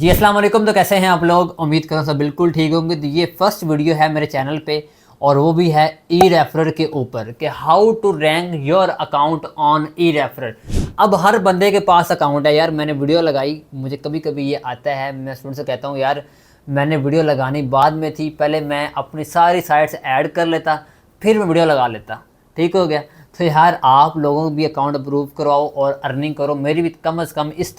जी अस्सलाम वालेकुम। तो कैसे हैं आप लोग? उम्मीद करो सब बिल्कुल ठीक होंगे। तो ये फर्स्ट वीडियो है मेरे चैनल पे और वो भी है ई रेफरर के ऊपर कि how to rank your account on e referrer. अब हर बंदे के पास अकाउंट है यार। मैंने वीडियो लगाई, मुझे कभी कभी ये आता है, मैं स्टूडेंट से कहता हूँ यार मैंने वीडियो लगानी बाद में थी, पहले मैं अपनी सारी साइट्स ऐड कर लेता फिर मैं वीडियो लगा लेता, ठीक हो गया। तो यार आप लोगों को भी अकाउंट अप्रूव करवाओ और अर्निंग करो। मेरी भी कम से कम इस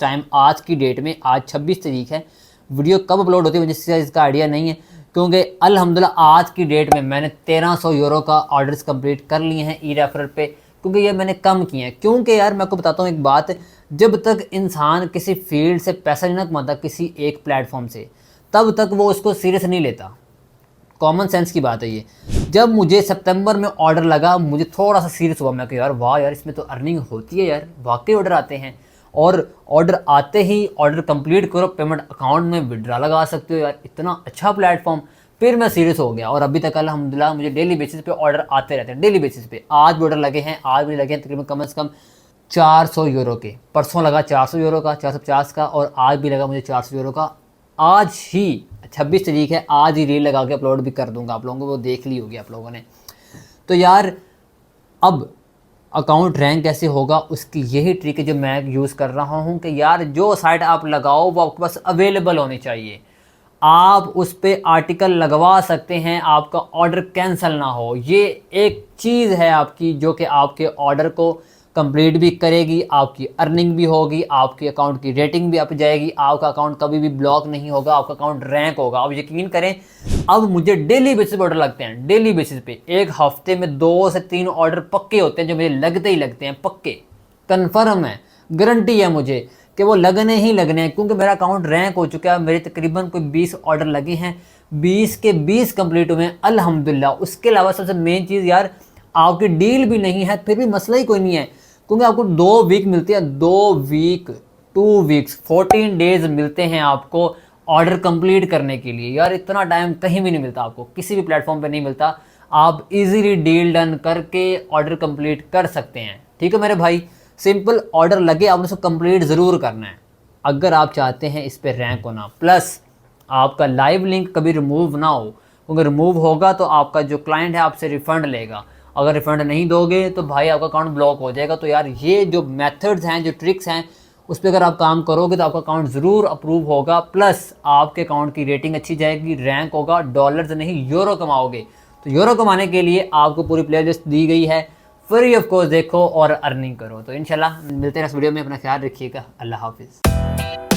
टाइम आज की डेट में, आज 26 तारीख है, वीडियो कब अपलोड होती है मुझे इसका आइडिया नहीं है, क्योंकि अल्हम्दुलिल्लाह आज की डेट में मैंने 1300 यूरो का ऑर्डर्स कंप्लीट कर लिए हैं ई रेफरल पे, क्योंकि ये मैंने कम किए हैं। क्योंकि यार मैं आपको बताता हूँ एक बात, जब तक इंसान किसी फील्ड से पैसा नहीं ना कमाता किसी एक प्लेटफॉर्म से, तब तक वो उसको सीरियस नहीं लेता। कॉमन सेंस की बात है ये। जब मुझे सितंबर में ऑर्डर लगा, मुझे थोड़ा सा सीरियस हुआ। मैं कि यार वाह यार, इसमें तो अर्निंग होती है यार, वाकई ऑर्डर आते हैं। और ऑर्डर आते ही ऑर्डर कंप्लीट करो, पेमेंट अकाउंट में विड्रा लगा सकते हो यार, इतना अच्छा प्लेटफॉर्म। फिर मैं सीरियस हो गया और अभी तक अल्हम्दुलिल्लाह मुझे डेली बेसिस पे ऑर्डर आते रहते हैं, डेली बेसिस पे। आज भी ऑर्डर लगे हैं, आज भी लगे हैं तकरीबन कम से कम 400 यूरो के। परसों लगा 400 यूरो का, 450 का, और आज भी लगा मुझे 400 यूरो का। आज ही 26 तारीख है, आज ही रील लगा के अपलोड भी कर दूंगा, आप लोगों को वो देख ली होगी आप लोगों ने। तो यार अब अकाउंट रैंक कैसे होगा, उसकी यही ट्रिक है जो मैं यूज़ कर रहा हूँ कि यार जो साइट आप लगाओ वो आपके पास अवेलेबल होनी चाहिए। आप उस पर आर्टिकल लगवा सकते हैं, आपका ऑर्डर कैंसिल ना हो। ये एक चीज़ है आपकी जो कि आपके ऑर्डर को कंप्लीट भी करेगी, आपकी अर्निंग भी होगी, आपके अकाउंट की रेटिंग भी अप जाएगी, आपका अकाउंट कभी भी ब्लॉक नहीं होगा, आपका अकाउंट रैंक होगा। आप यकीन करें, अब मुझे डेली बेसिस पे ऑर्डर लगते हैं, डेली बेसिस पे। एक हफ्ते में 2 से 3 ऑर्डर पक्के होते हैं जो मुझे लगते ही लगते हैं, पक्के, कन्फर्म है, गारंटी है मुझे कि वो लगने ही लगने हैं, क्योंकि मेरा अकाउंट रैंक हो चुका है। मेरे तकरीबन कोई 20 ऑर्डर लगे हैं, 20 के 20 कंप्लीट हुए हैं अल्हम्दुलिल्लाह। उसके अलावा सबसे मेन चीज़ यार, आपकी डील भी नहीं है फिर भी मसला ही कोई नहीं है, क्योंकि आपको 2 वीक मिलती है, 2 वीक, 2 वीक्स, 14 डेज मिलते हैं आपको ऑर्डर कंप्लीट करने के लिए। यार इतना टाइम कहीं भी नहीं मिलता आपको, किसी भी प्लेटफॉर्म पे नहीं मिलता। आप इजीली डील डन करके ऑर्डर कंप्लीट कर सकते हैं, ठीक है मेरे भाई। सिंपल ऑर्डर लगे, आपने उसको कंप्लीट ज़रूर करना है अगर आप चाहते हैं इस पर रैंक होना। प्लस आपका लाइव लिंक कभी रिमूव ना हो, क्योंकि रिमूव होगा तो आपका जो क्लाइंट है आपसे रिफ़ंड लेगा। अगर रिफ़ंड नहीं दोगे तो भाई आपका अकाउंट ब्लॉक हो जाएगा। तो यार ये जो मेथड्स हैं, जो ट्रिक्स हैं, उस पर अगर आप काम करोगे तो आपका अकाउंट ज़रूर अप्रूव होगा। प्लस आपके अकाउंट की रेटिंग अच्छी जाएगी, रैंक होगा, डॉलर्स नहीं यूरो कमाओगे। तो यूरो कमाने के लिए आपको पूरी प्ले लिस्ट दी गई है, फ्री ऑफ कोर्स देखो और अर्निंग करो। तो इंशाल्लाह मिलते हैं इस वीडियो में, अपना ख्याल रखिएगा, अल्लाह हाफिज़।